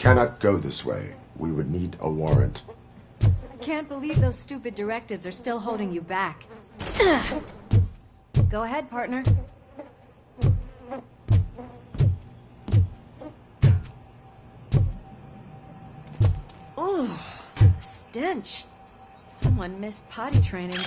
cannot go this way. We would need a warrant. Can't believe those stupid directives are still holding you back. Go ahead, partner. Oh, stench. Someone missed potty training.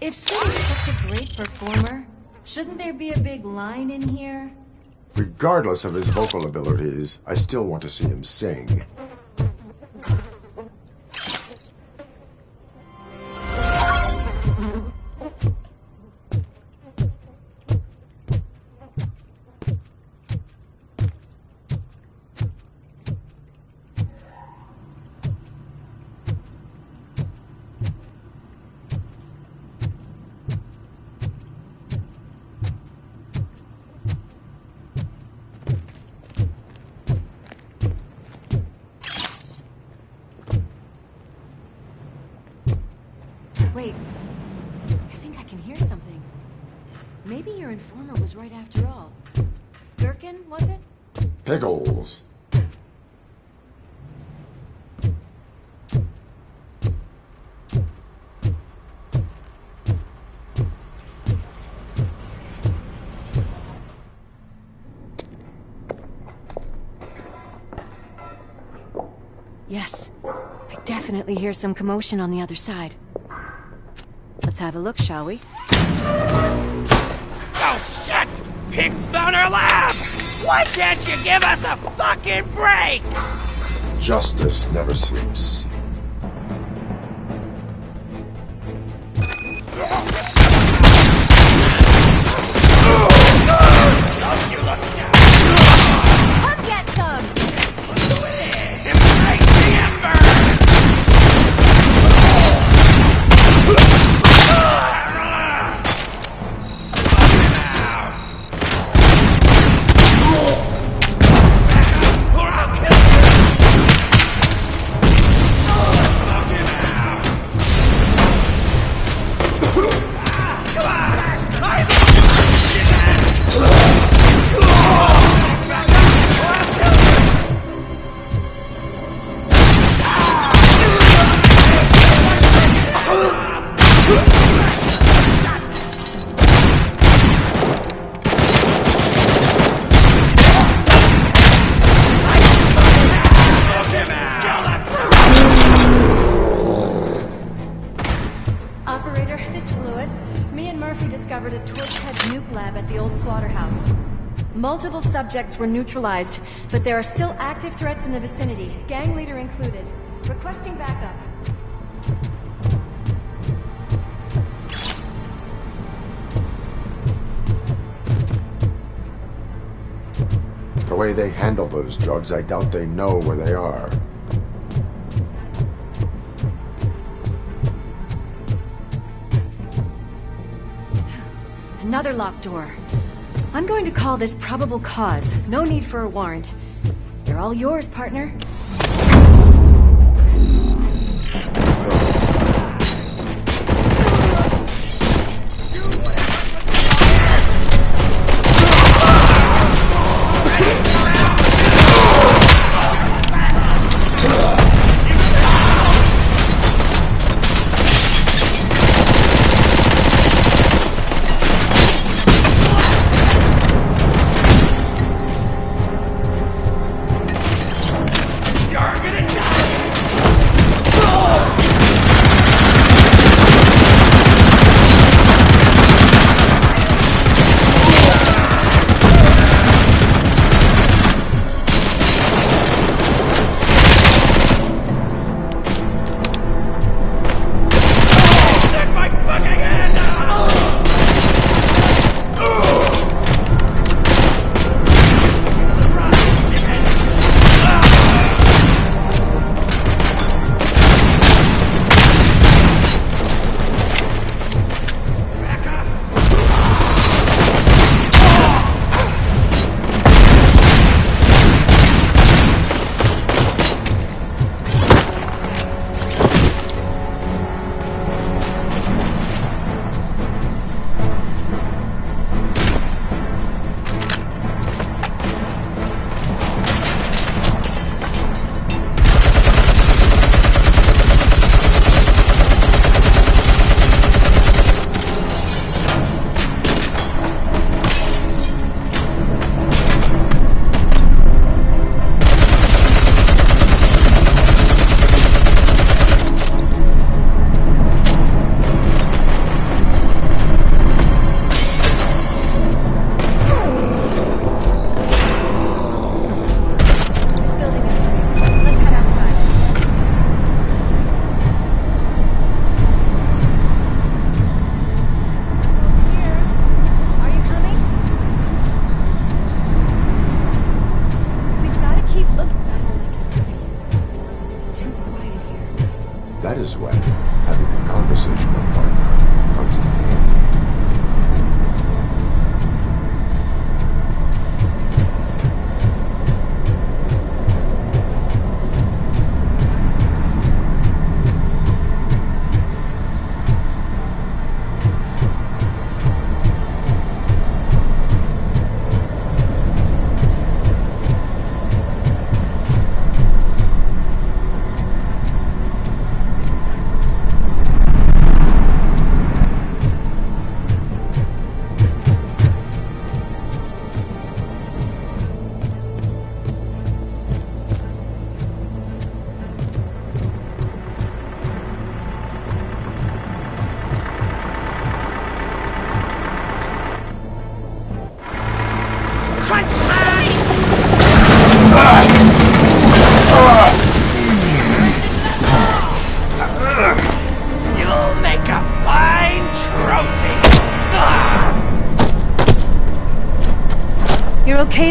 If Sid's such a great performer, shouldn't there be a big line in here? Regardless of his vocal abilities, I still want to see him sing. Wait, I think I can hear something. Maybe your informer was right after all. Gherkin, was it? Pickles. Yes, I definitely hear some commotion on the other side. Let's have a look, shall we? Oh shit! Pigs on our lab! Why can't you give us a fucking break? Justice never sleeps. Don't you look down! Come get some! Embrace the ember! Or I'll kill you! Come on! Operator, this is Lewis. Me and Murphy discovered a Torchhead nuke lab at the old slaughterhouse. Multiple subjects were neutralized, but there are still active threats in the vicinity, gang leader included. Requesting backup. The way they handle those drugs, I doubt they know where they are. Another locked door. I'm going to call this probable cause. No need for a warrant. They're all yours, partner. You're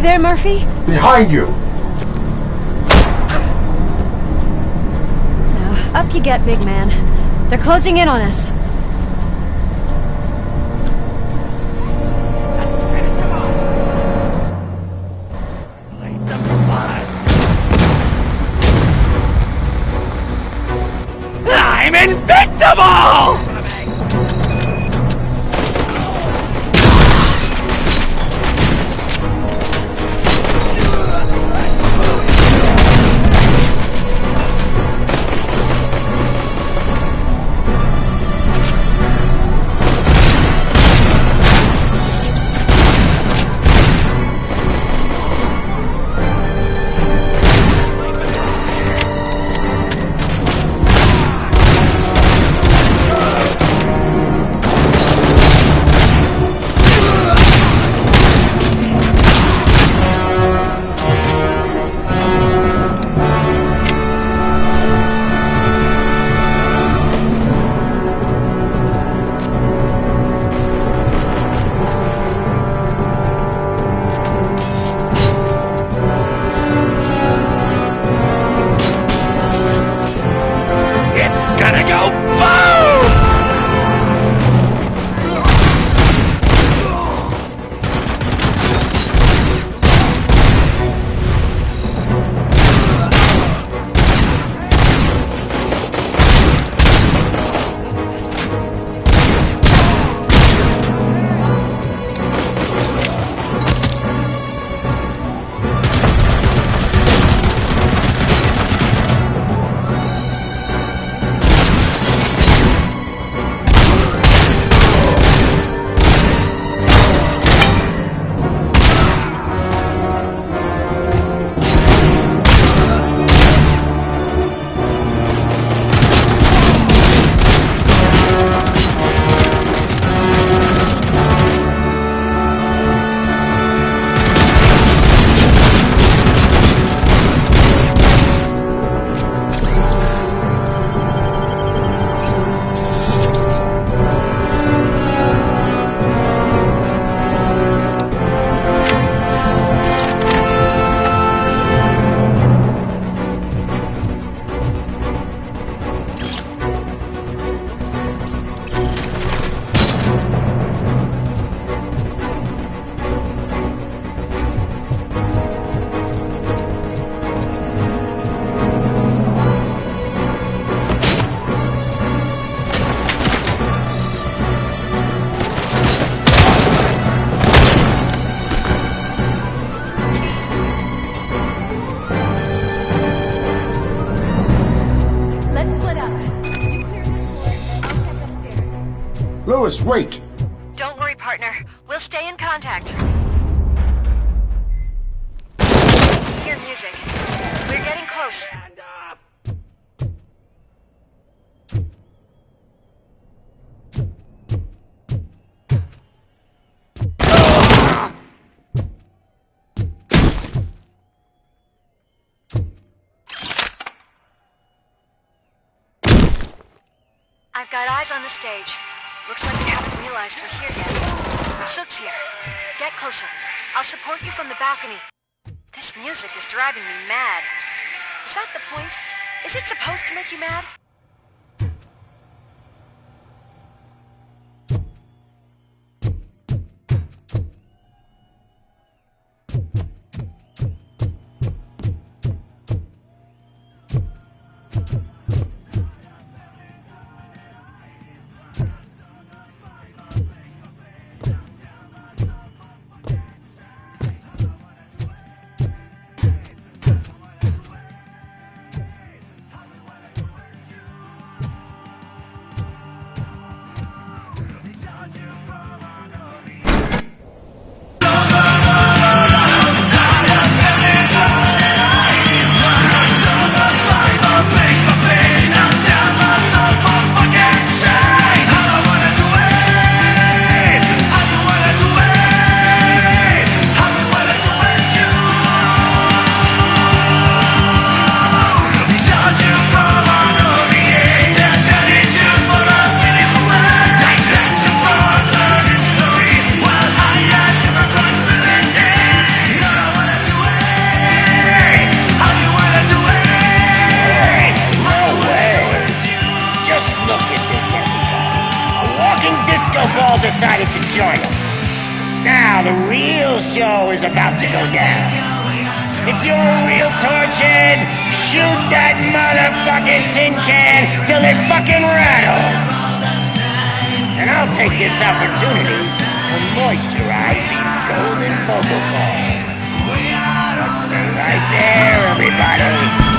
there, Murphy? Behind you! Now, up you get, big man. They're closing in on us. I'm invincible! Lewis, wait! Don't worry, partner. We'll stay in contact. Hear music. We're getting close. I've got eyes on the stage. Looks like they haven't realized we're here yet. Sook's here. Get closer. I'll support you from the balcony. This music is driving me mad. Is that the point? Is it supposed to make you mad? join us. Now the real show is about to go down. If you're a real torchhead, shoot that motherfucking tin can till it fucking rattles. And I'll take this opportunity to moisturize these golden vocal cords. Let's stay right there, everybody.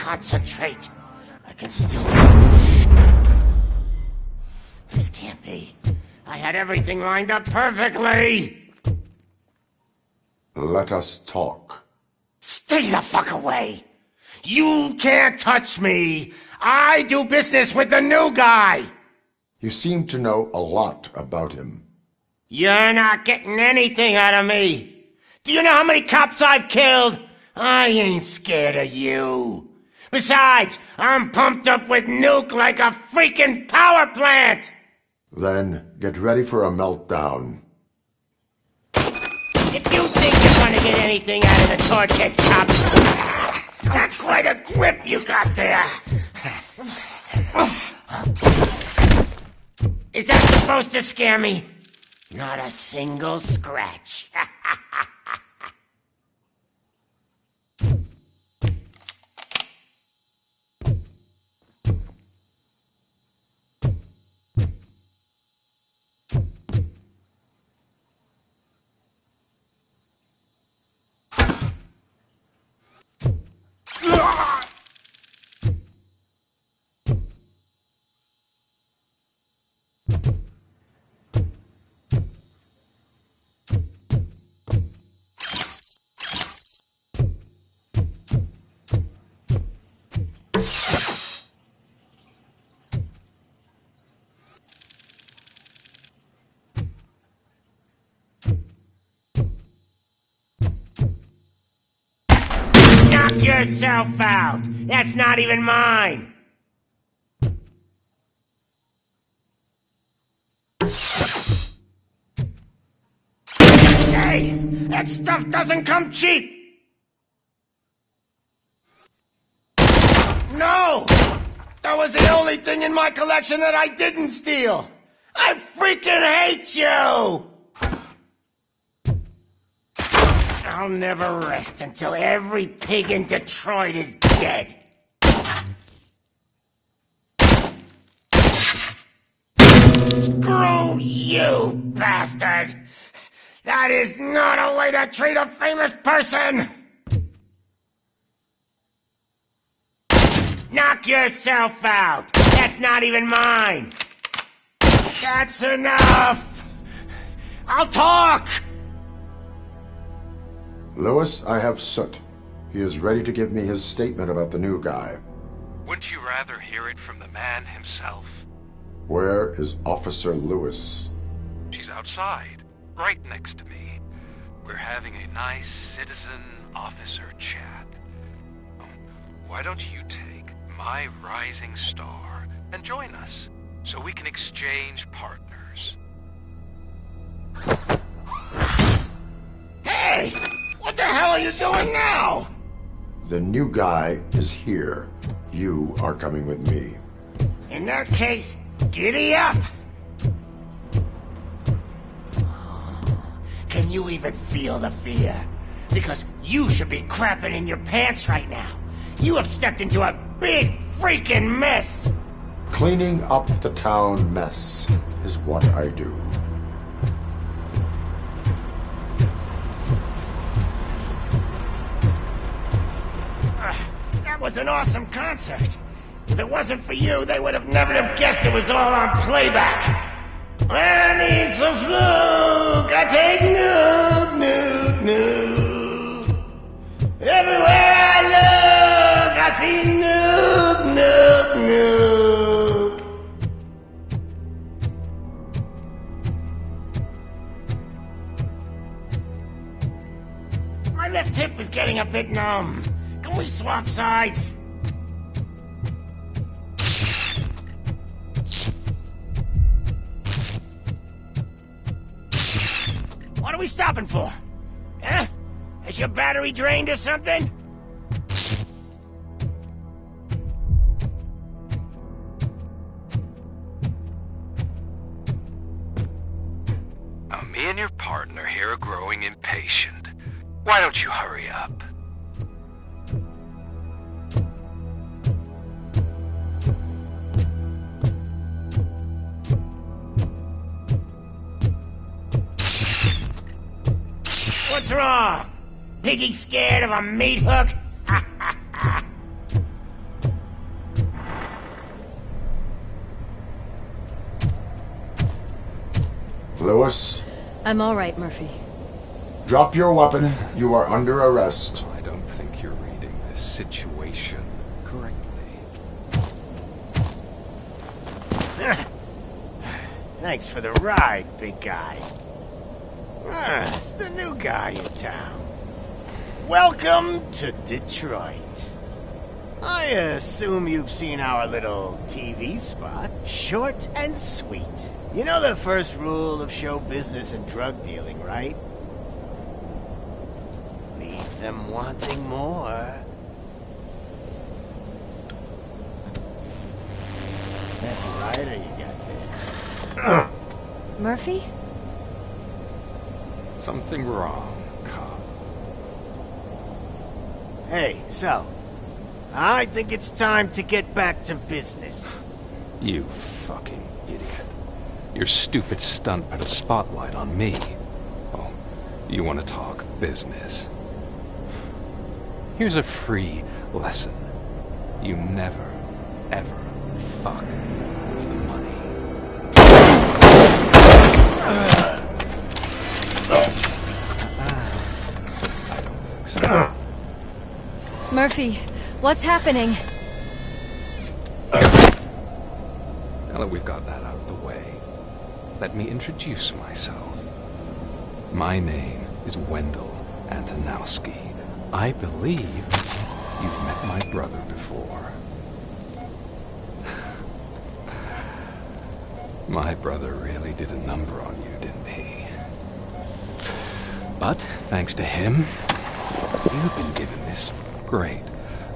Concentrate. I can still... This can't be. I had everything lined up perfectly. Let us talk. Stay the fuck away. You can't touch me. I do business with the new guy. You seem to know a lot about him. You're not getting anything out of me. Do you know how many cops I've killed? I ain't scared of you. Besides, I'm pumped up with nuke like a freaking power plant! Then get ready for a meltdown. If you think you're gonna get anything out of the Torchhead's cops, that's quite a grip you got there. Is that supposed to scare me? Not a single scratch. Knock yourself out! That's not even mine! Hey! That stuff doesn't come cheap! No! That was the only thing in my collection that I didn't steal! I freaking hate you! I'll never rest until every pig in Detroit is dead. Screw you, bastard! That is not a way to treat a famous person! Knock yourself out! That's not even mine! That's enough! I'll talk! Lewis, I have Soot. He is ready to give me his statement about the new guy. Wouldn't you rather hear it from the man himself? Where is Officer Lewis? She's outside, right next to me. We're having a nice citizen-officer chat. Why don't you take my rising star and join us, so we can exchange partners? Hey! What the hell are you doing now? The new guy is here. You are coming with me. In that case, giddy up! Can you even feel the fear? Because you should be crapping in your pants right now. You have stepped into a big freaking mess! Cleaning up the town mess is what I do. That was an awesome concert. If it wasn't for you, they would have never have guessed it was all on playback. When I need some fluke, I take nuke, nuke, nuke. Everywhere I look, I see nuke, nuke, nuke. My left hip is getting a bit numb. Can we swap sides? What are we stopping for? Huh? Is your battery drained or something? Me and your partner here are growing impatient. Why don't you hurry up? What's wrong? Piggy scared of a meat hook? Lewis, I'm all right, Murphy. drop your weapon. You are under arrest. I don't think you're reading this situation correctly. Thanks for the ride, big guy. It's the new guy in town. Welcome to Detroit. I assume you've seen our little TV spot. Short and sweet. You know the first rule of show business and drug dealing, right? Leave them wanting more. That's a rider you got there. Murphy? Something wrong, cop. Hey, so, I think it's time to get back to business. You fucking idiot. Your stupid stunt put a spotlight on me. Oh, you want to talk business? Here's a free lesson. You never, ever fuck with the money. I don't think so. Murphy, what's happening? Now that we've got that out of the way, let me introduce myself. My name is Wendell Antonowski. I believe You've met my brother before. My brother really did a number on you, didn't he? But, thanks to him, you've been given this great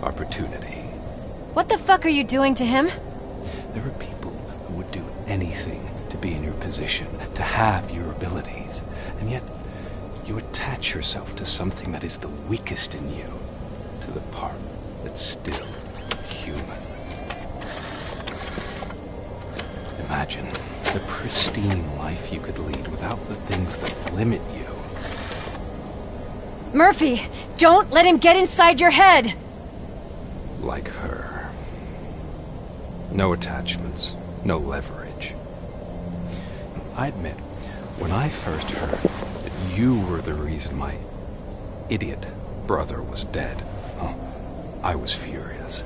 opportunity. What the fuck are you doing to him? There are people who would do anything to be in your position, to have your abilities, and yet you attach yourself to something that is the weakest in you, to the part that's still human. Imagine the pristine life you could lead without the things that limit you. Murphy, don't let him get inside your head! Like her. No attachments, no leverage. I admit, when I first heard that you were the reason my idiot brother was dead, I was furious.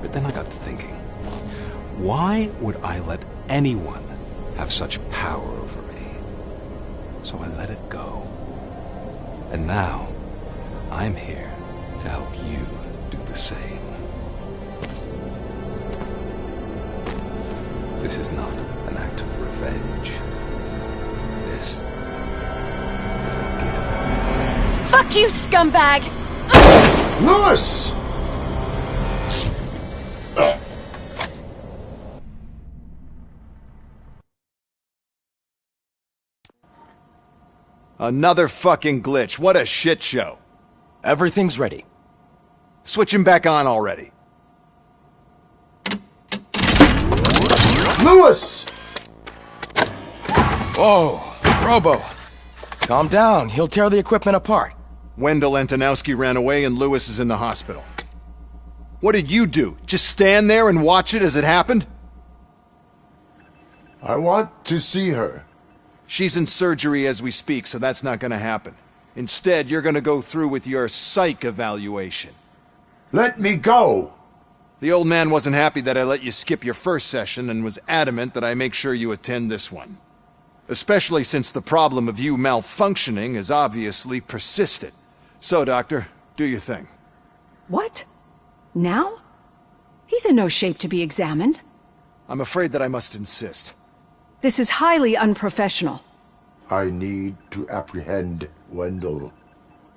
But then I got to thinking, why would I let anyone have such power over me? So I let it go. And now, I'm here to help you do the same. This is not an act of revenge. This is a gift. Fuck you, scumbag! Lewis! Another fucking glitch. What a shit show. Everything's ready. Switch him back on already. Lewis! Whoa, Robo. Calm down. He'll tear the equipment apart. Wendell Antonowski ran away and Lewis is in the hospital. What did you do? Just stand there and watch it as it happened? I want to see her. She's in surgery as we speak, so that's not gonna happen. Instead, you're gonna go through with your psych evaluation. Let me go! The old man wasn't happy that I let you skip your first session and was adamant that I make sure you attend this one. Especially since the problem of you malfunctioning has obviously persisted. So, Doctor, do your thing. What? Now? He's in no shape to be examined. I'm afraid that I must insist. This is highly unprofessional. I need to apprehend Wendell.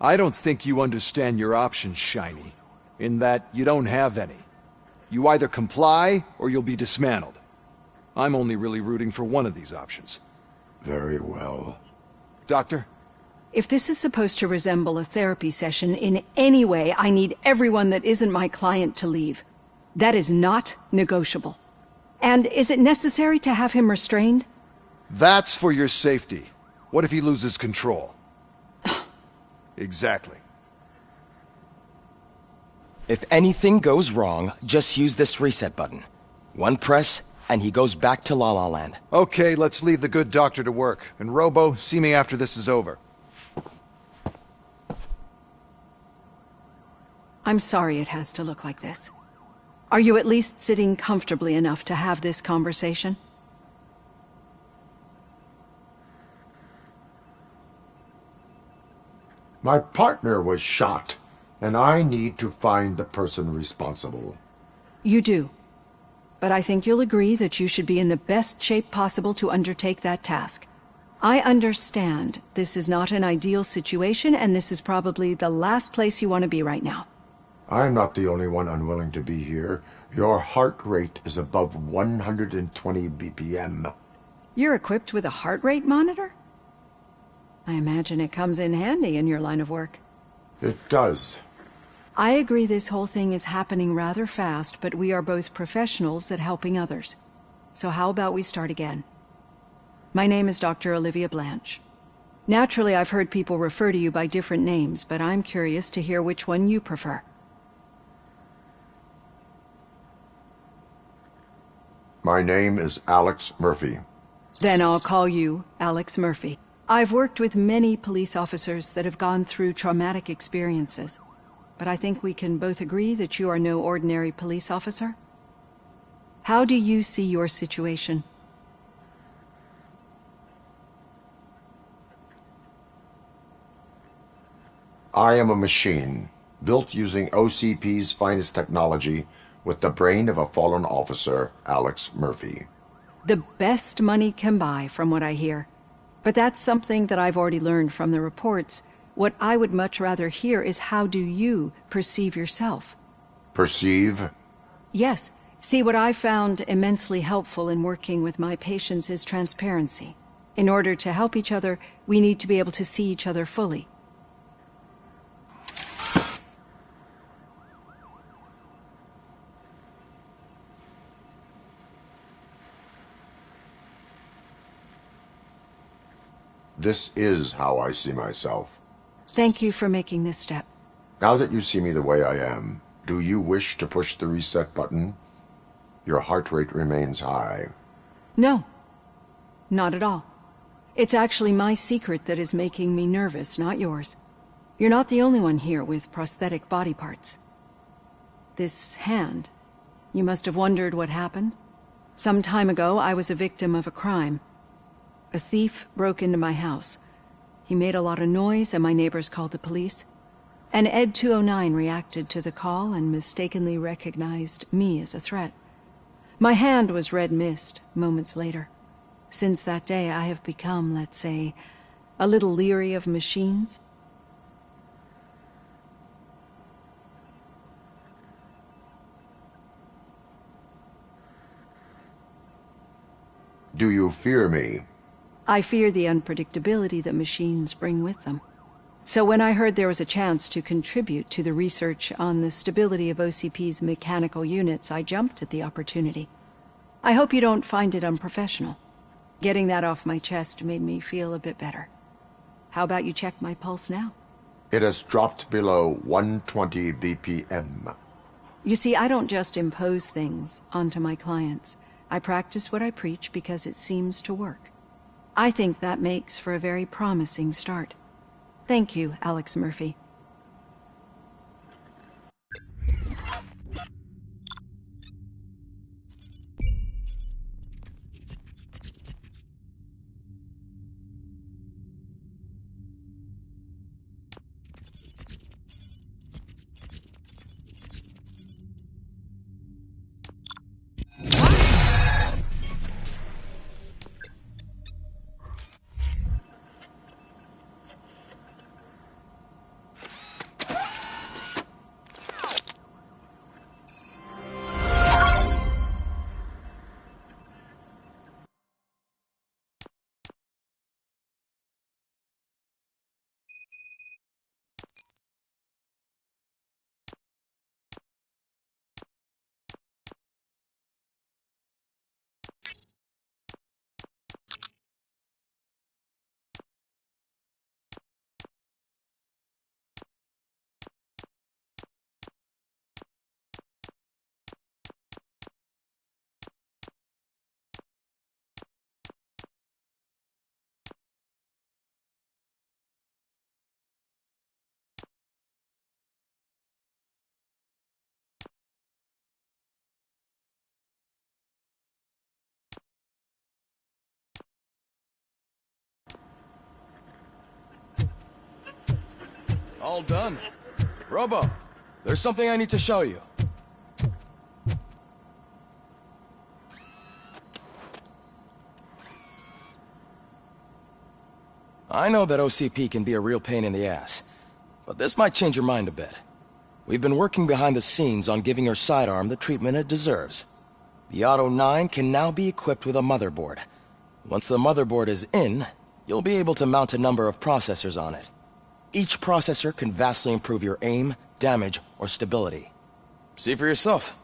I don't think you understand your options, Shiny. In that you don't have any. You either comply, or you'll be dismantled. I'm only really rooting for one of these options. Very well. Doctor? If this is supposed to resemble a therapy session in any way, I need everyone that isn't my client to leave. That is not negotiable. And is it necessary to have him restrained? That's for your safety. What if he loses control? Exactly. If anything goes wrong, just use this reset button. One press, and he goes back to La La Land. Okay, let's leave the good doctor to work. And Robo, see me after this is over. I'm sorry it has to look like this. Are you at least sitting comfortably enough to have this conversation? My partner was shot, and I need to find the person responsible. You do. But I think you'll agree that you should be in the best shape possible to undertake that task. I understand this is not an ideal situation, and this is probably the last place you want to be right now. I'm not the only one unwilling to be here. Your heart rate is above 120 BPM. You're equipped with a heart rate monitor? I imagine it comes in handy in your line of work. It does. I agree this whole thing is happening rather fast, but we are both professionals at helping others. So how about we start again? My name is Dr. Olivia Blanche. Naturally, I've heard people refer to you by different names, but I'm curious to hear which one you prefer. My name is Alex Murphy. Then I'll call you Alex Murphy. I've worked with many police officers that have gone through traumatic experiences, but I think we can both agree that you are no ordinary police officer. How do you see your situation? I am a machine, built using OCP's finest technology with the brain of a fallen officer, Alex Murphy. The best money can buy, from what I hear. But that's something that I've already learned from the reports. What I would much rather hear is how do you perceive yourself? Perceive? Yes. See, what I found immensely helpful in working with my patients is transparency. In order to help each other, we need to be able to see each other fully. This is how I see myself. Thank you for making this step. Now that you see me the way I am, do you wish to push the reset button? Your heart rate remains high. No. Not at all. It's actually my secret that is making me nervous, not yours. You're not the only one here with prosthetic body parts. This hand, you must have wondered what happened. Some time ago, I was a victim of a crime. A thief broke into my house. He made a lot of noise and my neighbors called the police. And Ed 209 reacted to the call and mistakenly recognized me as a threat. My hand was red mist moments later. Since that day, I have become, let's say, a little leery of machines. Do you fear me? I fear the unpredictability that machines bring with them. So when I heard there was a chance to contribute to the research on the stability of OCP's mechanical units, I jumped at the opportunity. I hope you don't find it unprofessional. Getting that off my chest made me feel a bit better. How about you check my pulse now? It has dropped below 120 BPM. You see, I don't just impose things onto my clients. I practice what I preach because it seems to work. I think that makes for a very promising start. Thank you, Alex Murphy. All done. Robo, there's something I need to show you. I know that OCP can be a real pain in the ass, but this might change your mind a bit. We've been working behind the scenes on giving your sidearm the treatment it deserves. The Auto 9 can now be equipped with a motherboard. Once the motherboard is in, you'll be able to mount a number of processors on it. Each processor can vastly improve your aim, damage, or stability. See for yourself.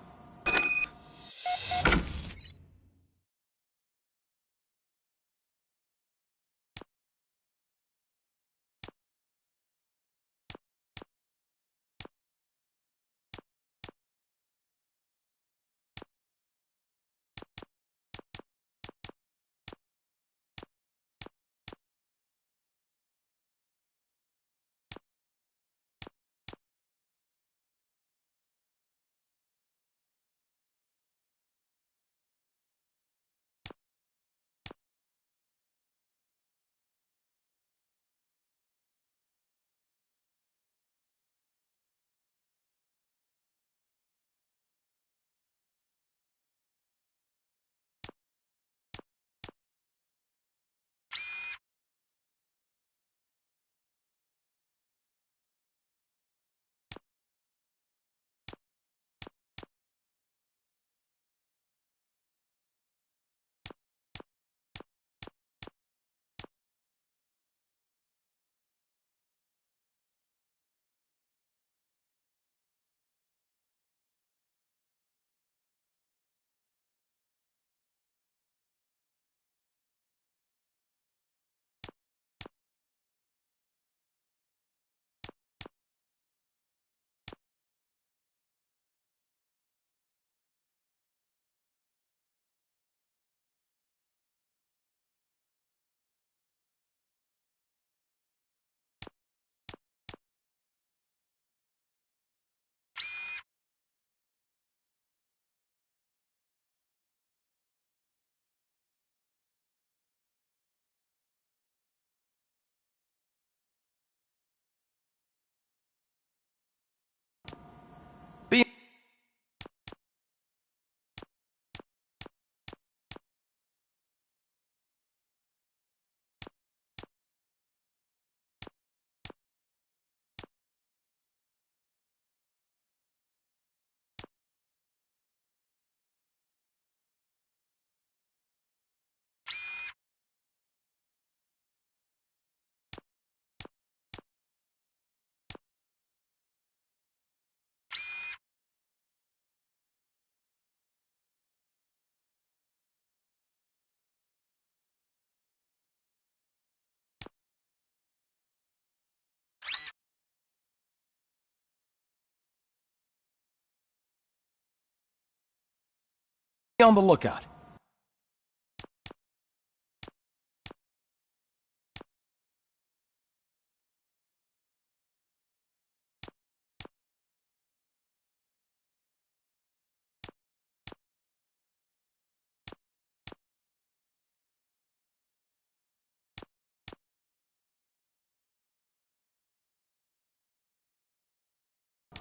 Be on the lookout.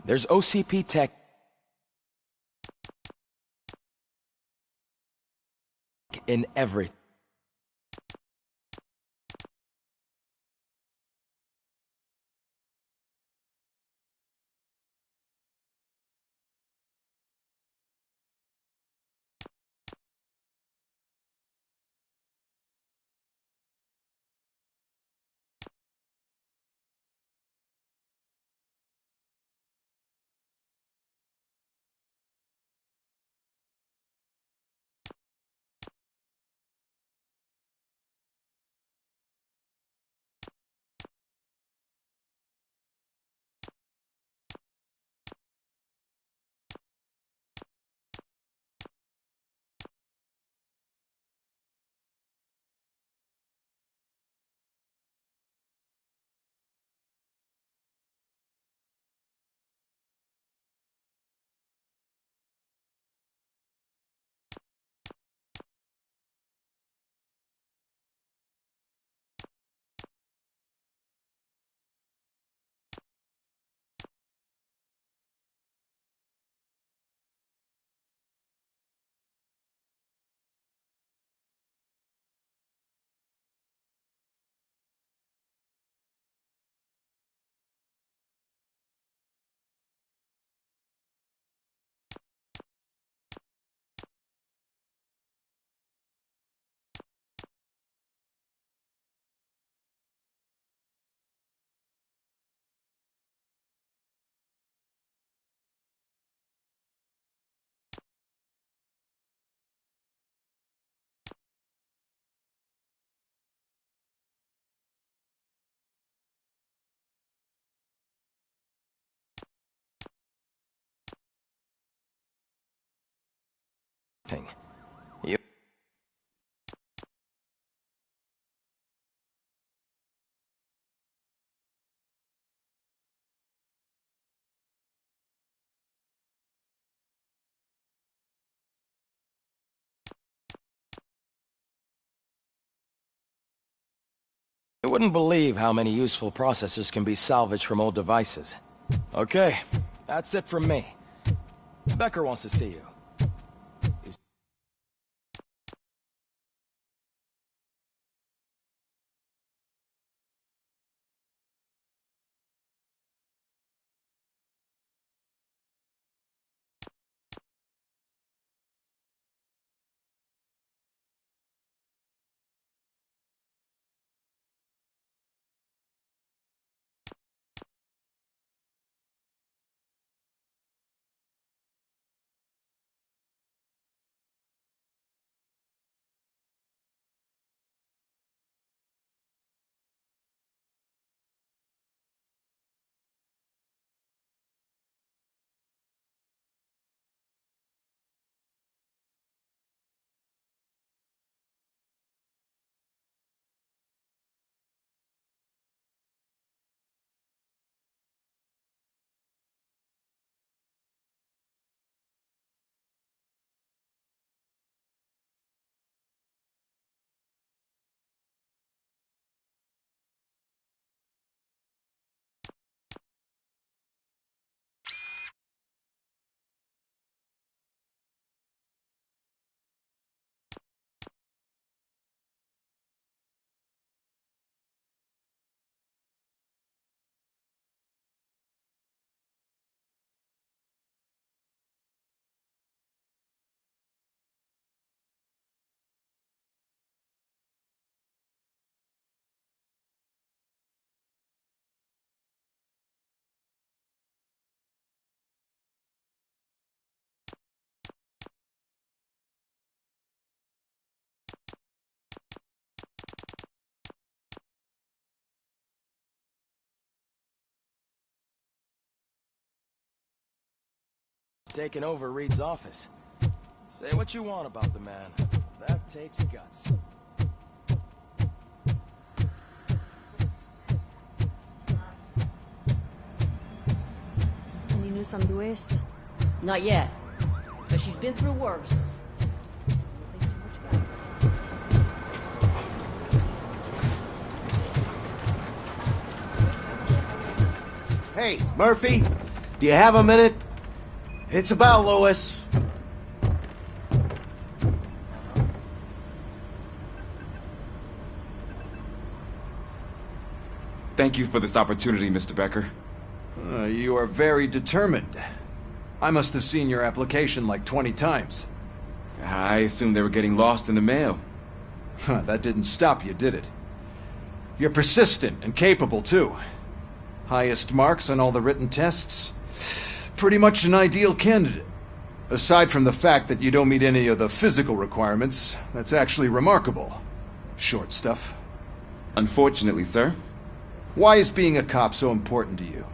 There's OCP tech in everything. You wouldn't believe how many useful processors can be salvaged from old devices. Okay, that's it from me. Becker wants to see you. Taking over Reed's office. Say what you want about the man. That takes guts. Any news on Luis? Not yet, but she's been through worse. Hey, Murphy, do you have a minute? It's about Lewis. Thank you for this opportunity, Mr. Becker. You are very determined. I must have seen your application like 20 times. I assumed they were getting lost in the mail. That didn't stop you, did it? You're persistent and capable, too. Highest marks on all the written tests. Pretty much an ideal candidate. Aside from the fact that you don't meet any of the physical requirements, that's actually remarkable. Short stuff. Unfortunately, sir. Why is being a cop so important to you?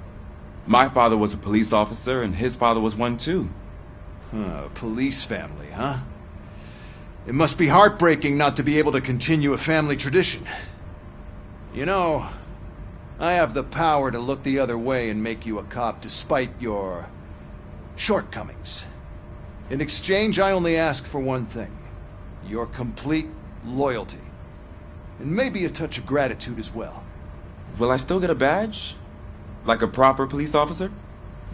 My father was a police officer, and his father was one too. Police family, huh? It must be heartbreaking not to be able to continue a family tradition. You know, I have the power to look the other way and make you a cop despite your shortcomings. In exchange, I only ask for one thing. Your complete loyalty. And maybe a touch of gratitude as well. Will I still get a badge? Like a proper police officer?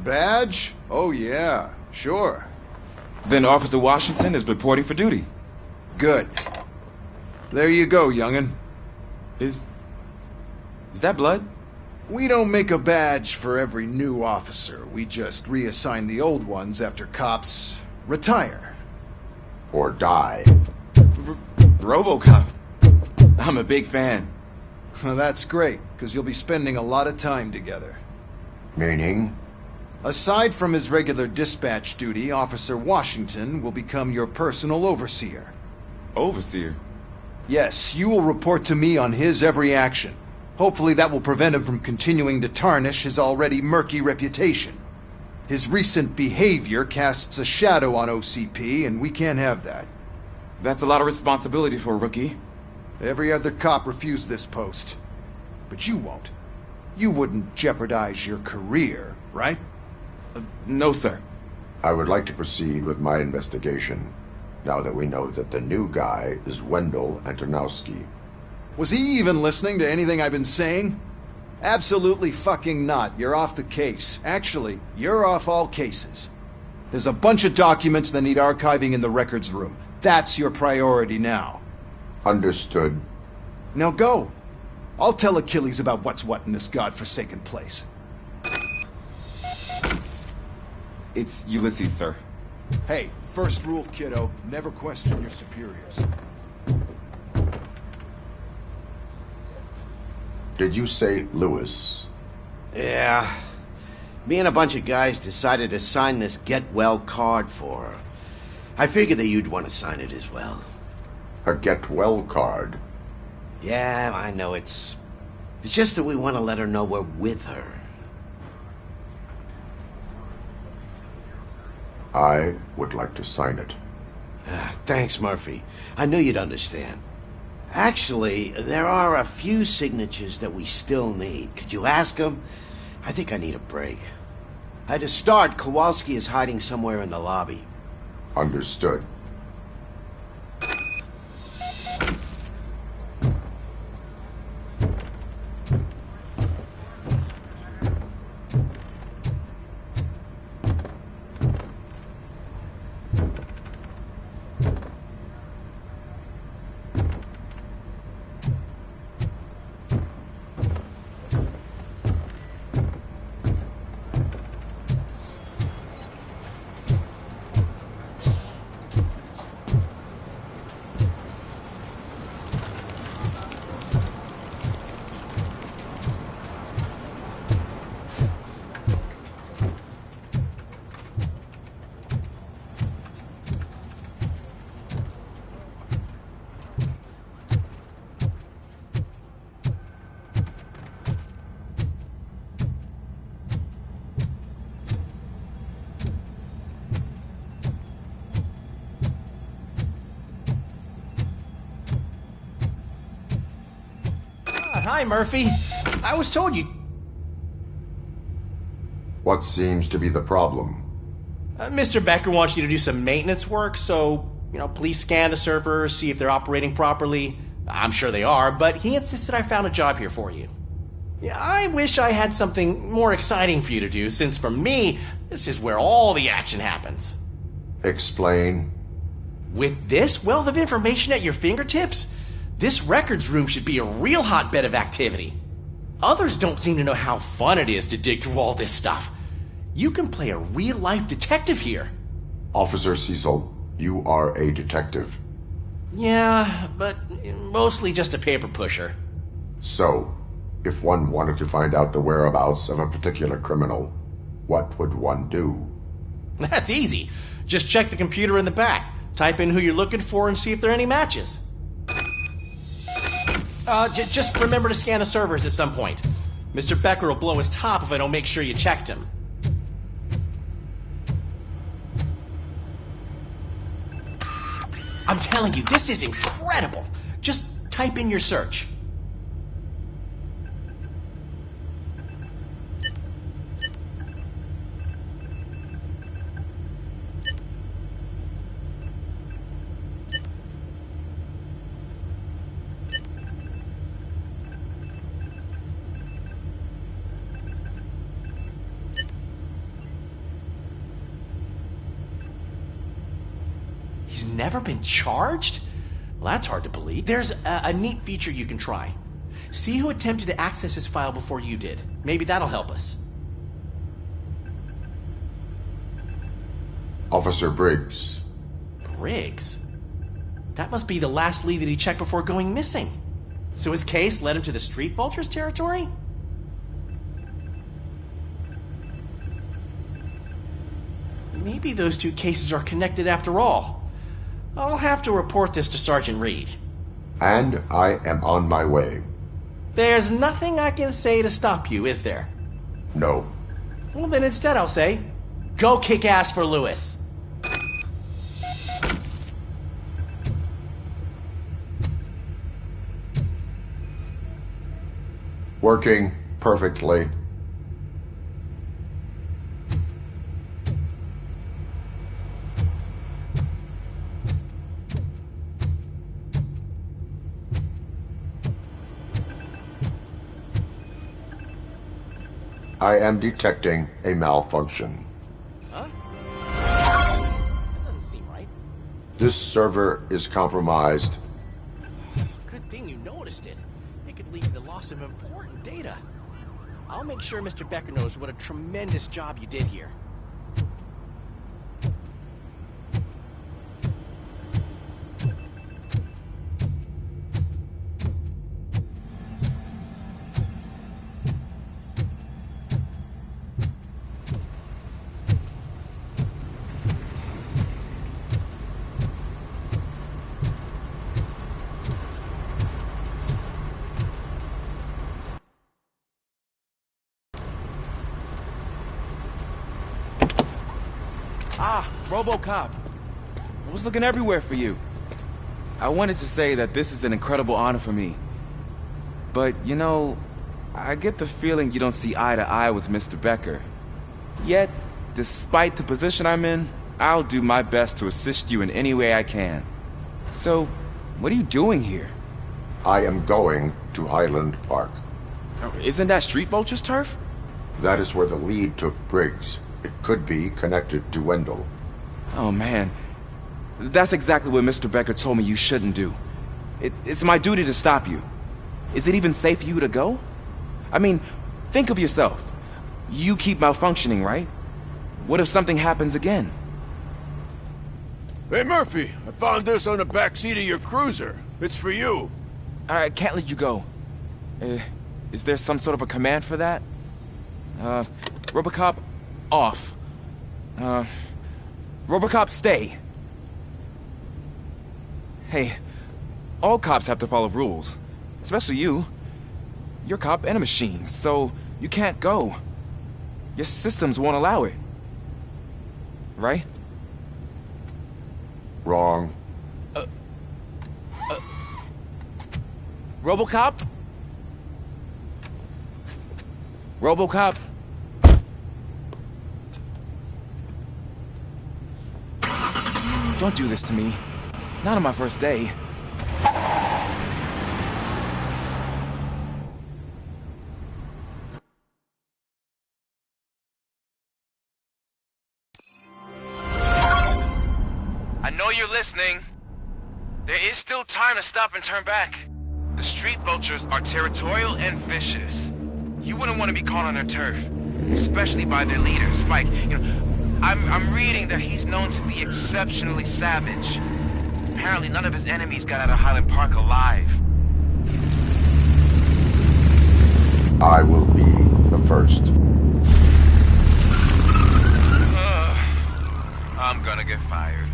Badge? Oh yeah, sure. Then Officer Washington is reporting for duty. Good. There you go, young'un. Is that blood? We don't make a badge for every new officer. We just reassign the old ones after cops retire. Or die. Robocop. I'm a big fan. Well, that's great, because you'll be spending a lot of time together. Meaning? Aside from his regular dispatch duty, Officer Washington will become your personal overseer. Overseer? Yes, you will report to me on his every action. Hopefully that will prevent him from continuing to tarnish his already murky reputation. His recent behavior casts a shadow on OCP, and we can't have that. That's a lot of responsibility for a rookie. Every other cop refused this post. But you won't. You wouldn't jeopardize your career, right? No, sir. I would like to proceed with my investigation, now that we know that the new guy is Wendell Antonowski. Was he even listening to anything I've been saying? Absolutely fucking not. You're off the case. Actually, you're off all cases. There's a bunch of documents that need archiving in the records room. That's your priority now. Understood. Now go. I'll tell Achilles about what's what in this godforsaken place. It's Ulysses, sir. Hey, first rule, kiddo. Never question your superiors. Did you say Lewis? Yeah. Me and a bunch of guys decided to sign this get well card for her. I figured that you'd want to sign it as well. A get well card? Yeah, I know it's just that we want to let her know we're with her. I would like to sign it. Thanks, Murphy. I knew you'd understand. Actually, there are a few signatures that we still need. Could you ask them? I think I need a break. To start, Kowalski is hiding somewhere in the lobby. Understood. Hi, Murphy. I was told you... What seems to be the problem? Mr. Becker wants you to do some maintenance work, so, please scan the servers, see if they're operating properly. I'm sure they are, but he insisted I found a job here for you. Yeah, I wish I had something more exciting for you to do, since for me, this is where all the action happens. Explain. With this wealth of information at your fingertips, this records room should be a real hotbed of activity. Others don't seem to know how fun it is to dig through all this stuff. You can play a real-life detective here. Officer Cecil, you are a detective. Yeah, but mostly just a paper pusher. So, if one wanted to find out the whereabouts of a particular criminal, what would one do? That's easy. Just check the computer in the back, type in who you're looking for, and see if there are any matches. Just remember to scan the servers at some point. Mr. Becker will blow his top if I don't make sure you checked him. I'm telling you, this is incredible. Just type in your search. He's never been charged? Well, that's hard to believe. There's a neat feature you can try. See who attempted to access his file before you did. Maybe that'll help us. Officer Briggs. Briggs? That must be the last lead that he checked before going missing. So his case led him to the Street Vultures territory? Maybe those two cases are connected after all. I'll have to report this to Sergeant Reed. And I am on my way. There's nothing I can say to stop you, is there? No. Well, then instead I'll say, go kick ass for Lewis. Working perfectly. I am detecting a malfunction. Huh? That doesn't seem right. This server is compromised. Good thing you noticed it. It could lead to the loss of important data. I'll make sure Mr. Becker knows what a tremendous job you did here. Ah, Robocop. I was looking everywhere for you. I wanted to say that this is an incredible honor for me. But, I get the feeling you don't see eye to eye with Mr. Becker. Yet, despite the position I'm in, I'll do my best to assist you in any way I can. So, what are you doing here? I am going to Highland Park. Isn't that Street Vulture's turf? That is where the lead took Briggs. It could be connected to Wendell. Oh, man. That's exactly what Mr. Becker told me you shouldn't do. It's my duty to stop you. Is it even safe for you to go? I mean, think of yourself. You keep malfunctioning, right? What if something happens again? Hey, Murphy, I found this on the back seat of your cruiser. It's for you. I can't let you go. Is there some sort of a command for that? Robocop, off. Robocop, stay. Hey, all cops have to follow rules. Especially you. You're a cop and a machine, so you can't go. Your systems won't allow it. Right? Wrong. Robocop? Robocop? Don't do this to me. Not on my first day. I know you're listening. There is still time to stop and turn back. The street vultures are territorial and vicious. You wouldn't want to be caught on their turf, especially by their leader, Spike. You know, I'm reading that he's known to be exceptionally savage. Apparently none of his enemies got out of Highland Park alive. I will be the first. I'm gonna get fired.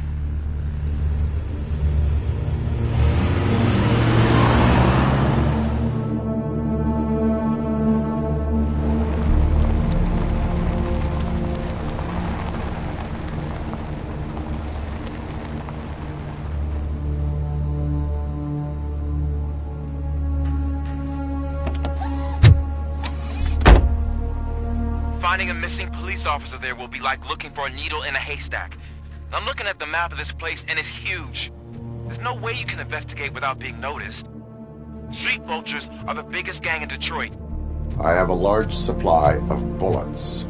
Finding a missing police officer there will be like looking for a needle in a haystack. I'm looking at the map of this place and it's huge. There's no way you can investigate without being noticed. Street vultures are the biggest gang in Detroit. I have a large supply of bullets.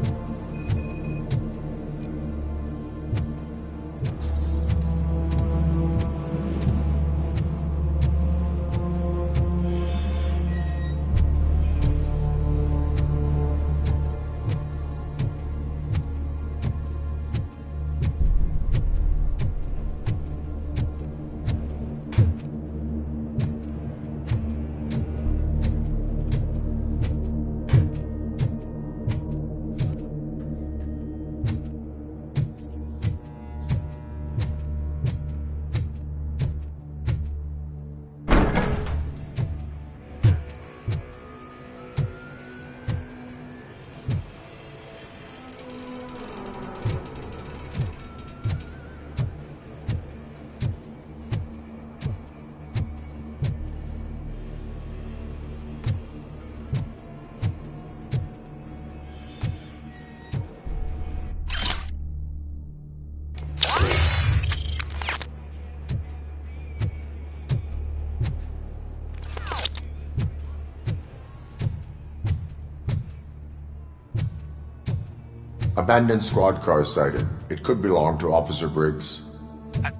Abandoned squad car sighted. It could belong to Officer Briggs.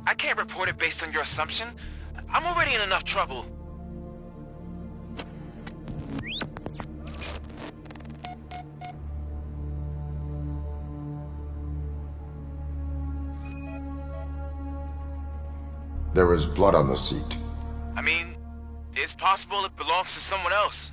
I can't report it based on your assumption. I'm already in enough trouble. There is blood on the seat. I mean, it's possible it belongs to someone else.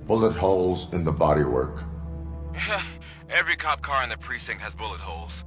Bullet holes in the bodywork. Every cop car in the precinct has bullet holes.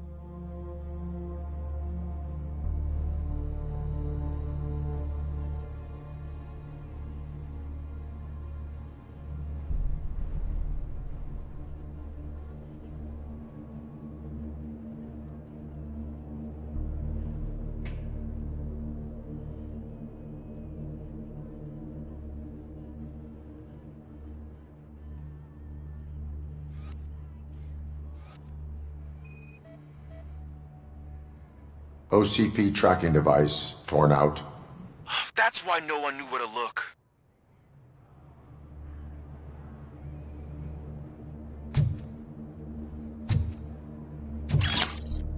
OCP tracking device torn out. That's why no one knew where to look.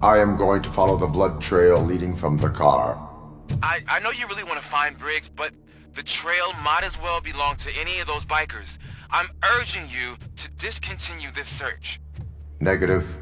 I am going to follow the blood trail leading from the car. I know you really want to find Briggs, but the trail might as well belong to any of those bikers. I'm urging you to discontinue this search. Negative.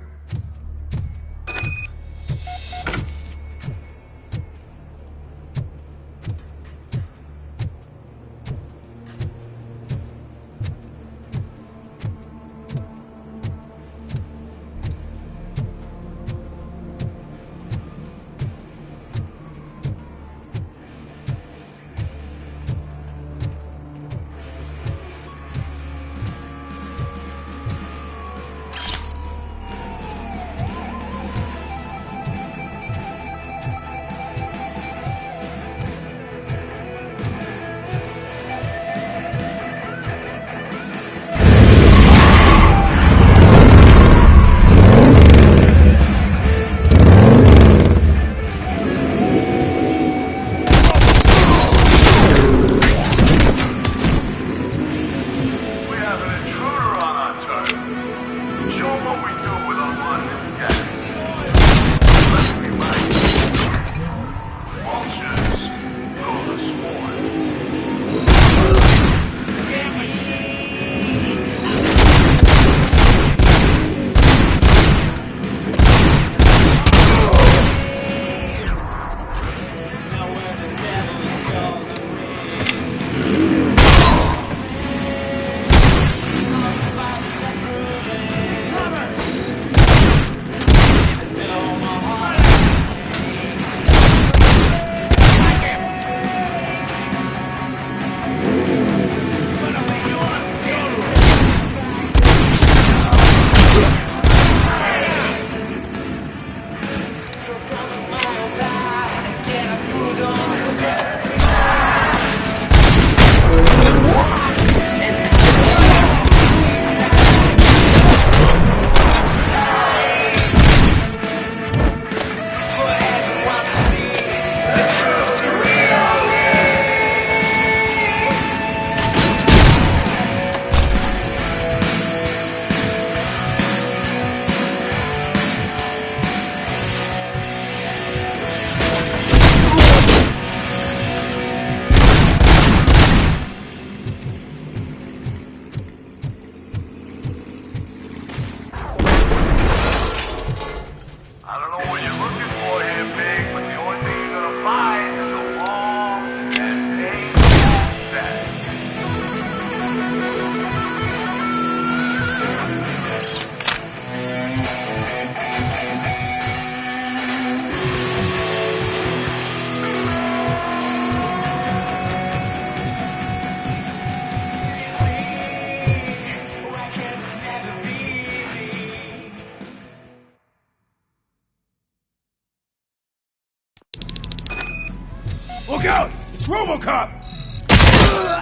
Look out! It's Robocop!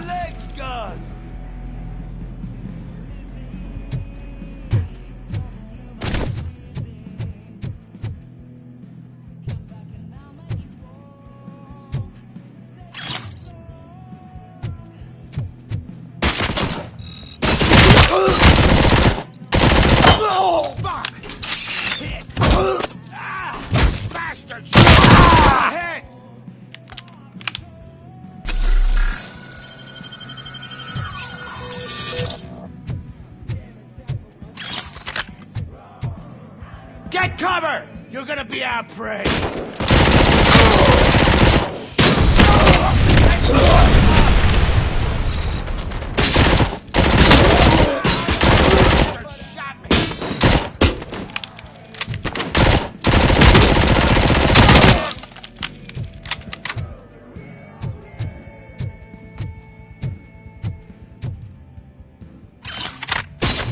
Legs gone! Oh, fuck! Hit! Ah! Bastard! Ah! Hit! Get cover! You're gonna be our prey! Shot me!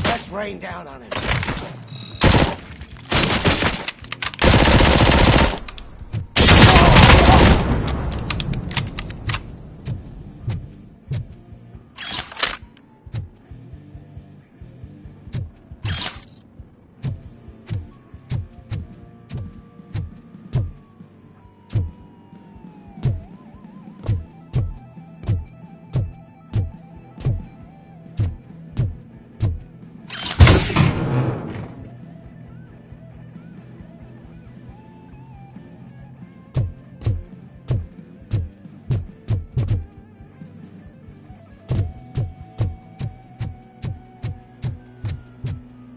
Let's rain down on him.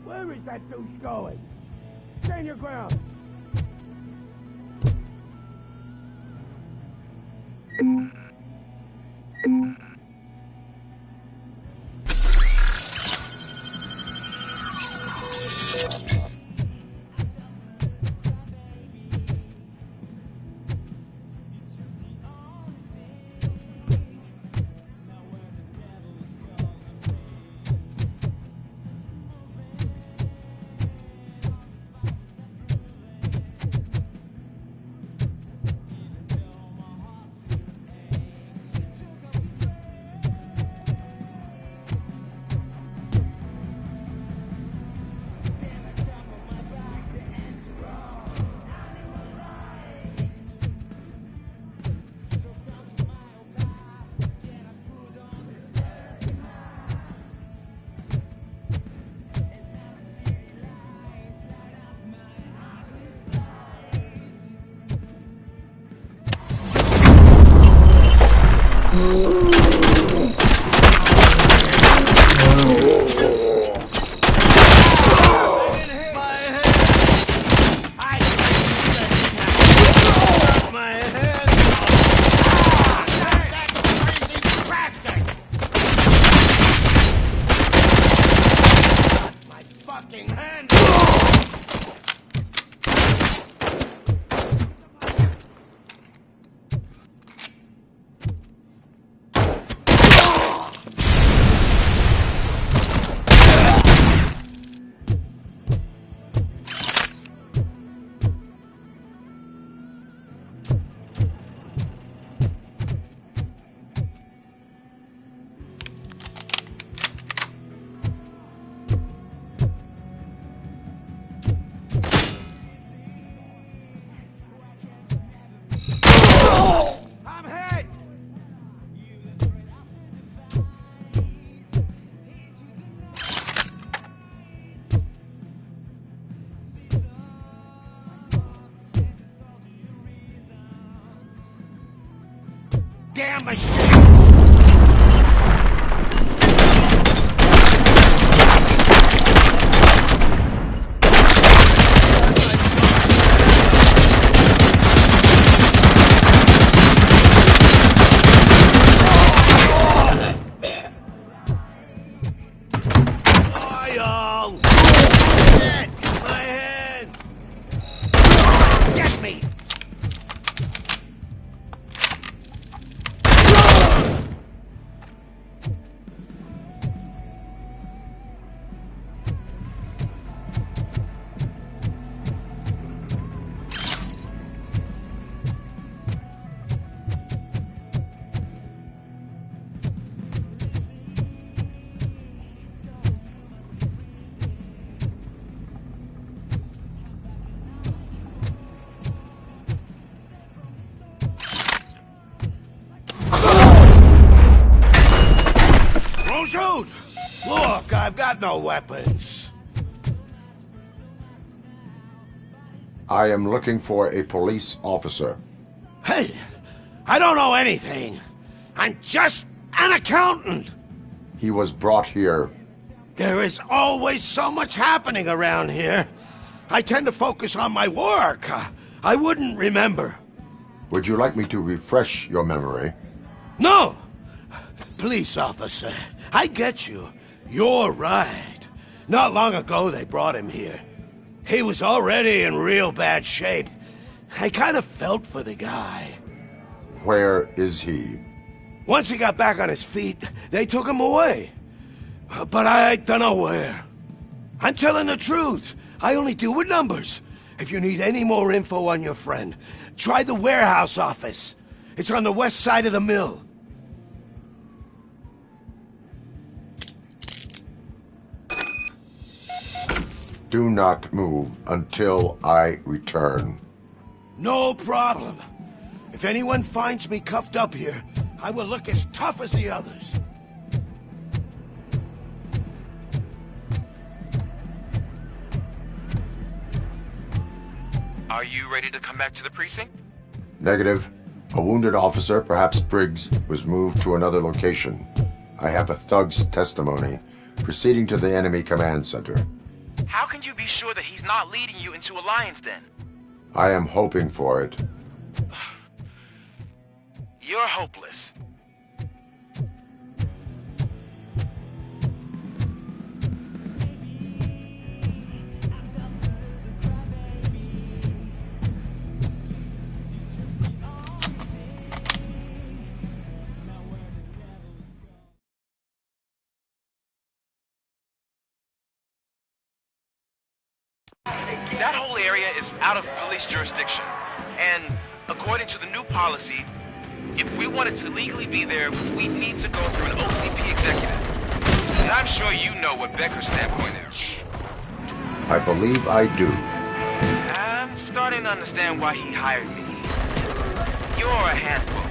Where is that douche going? Stand your ground! Damn machine! Get me! I've got no weapons. I am looking for a police officer. Hey, I don't know anything. I'm just an accountant. He was brought here. There is always so much happening around here. I tend to focus on my work. I wouldn't remember. Would you like me to refresh your memory? No! Police officer, I get you. You're right. Not long ago they brought him here. He was already in real bad shape. I kind of felt for the guy. Where is he? Once he got back on his feet, they took him away. But I don't know where. I'm telling the truth. I only deal with numbers. If you need any more info on your friend, try the warehouse office. It's on the west side of the mill. Do not move until I return. No problem. If anyone finds me cuffed up here, I will look as tough as the others. Are you ready to come back to the precinct? Negative. A wounded officer, perhaps Briggs, was moved to another location. I have a thug's testimony, proceeding to the enemy command center. How can you be sure that he's not leading you into a lion's den? I am hoping for it. You're hopeless. That whole area is out of police jurisdiction, and according to the new policy, if we wanted to legally be there, we'd need to go through an OCP executive. And I'm sure you know what Becker's standpoint is. I believe I do. I'm starting to understand why he hired me. You're a handful.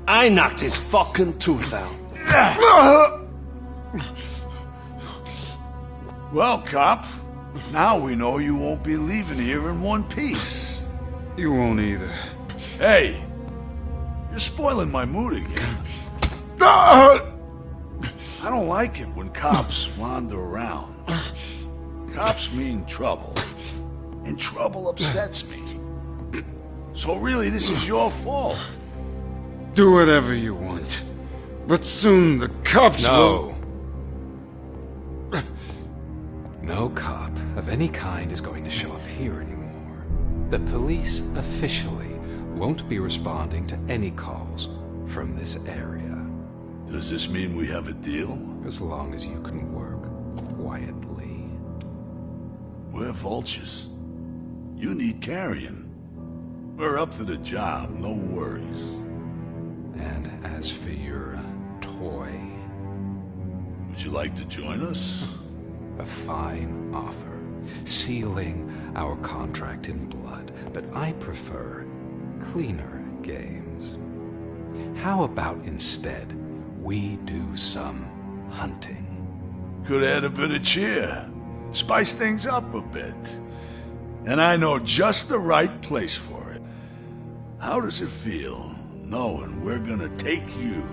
I knocked his fucking tooth out. Well, cop, now we know you won't be leaving here in one piece. You won't either. Hey, you're spoiling my mood again. I don't like it when cops wander around. Cops mean trouble, and trouble upsets me. So really, this is your fault. Do whatever you want. But soon the cops will... No cop of any kind is going to show up here anymore. The police officially won't be responding to any calls from this area. Does this mean we have a deal? As long as you can work quietly. We're vultures. You need carrion. We're up to the job, no worries. And as for your toy... Would you like to join us? A fine offer, sealing our contract in blood, but I prefer cleaner games. How about instead we do some hunting? Could add a bit of cheer, spice things up a bit. And I know just the right place for it. How does it feel knowing we're gonna take you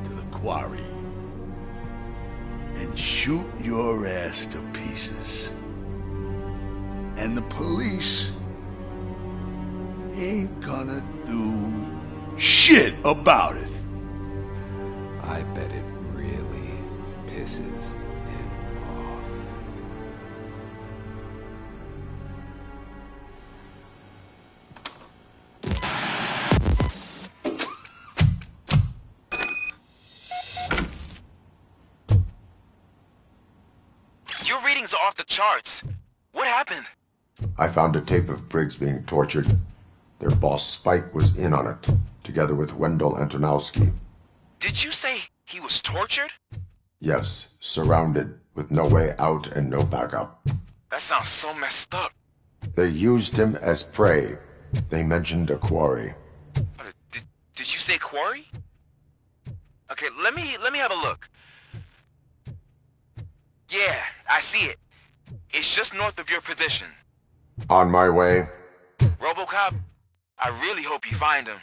to the quarry and shoot your ass to pieces? And the police ain't gonna do shit about it. I bet it really pisses him off. Your readings are off the charts. What happened? I found a tape of Briggs being tortured. Their boss Spike was in on it, together with Wendell Antonowski. Did you say he was tortured? Yes, surrounded, with no way out and no backup. That sounds so messed up. They used him as prey. They mentioned a quarry. Did you say quarry? Okay, let me have a look. Yeah, I see it. It's just north of your position. On my way. Robocop, I really hope you find him.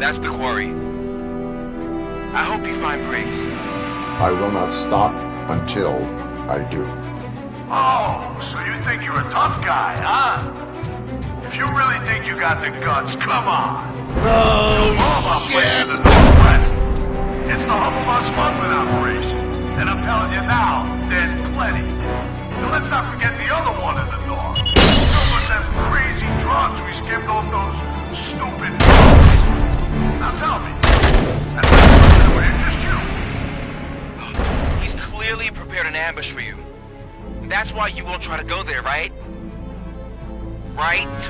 That's the quarry. I hope you find Briggs. I will not stop until I do. Oh, so you think you're a tough guy, huh? If you really think you got the guts, come on. Oh, shit! In the Northwest. It's the hub of our smuggling operations. And I'm telling you now, there's plenty. And let's not forget the other one in the north. Those are them crazy drugs we skipped off those stupid boats. Now tell me, that's something that would interest you? He's clearly prepared an ambush for you. That's why you won't try to go there, right? Right?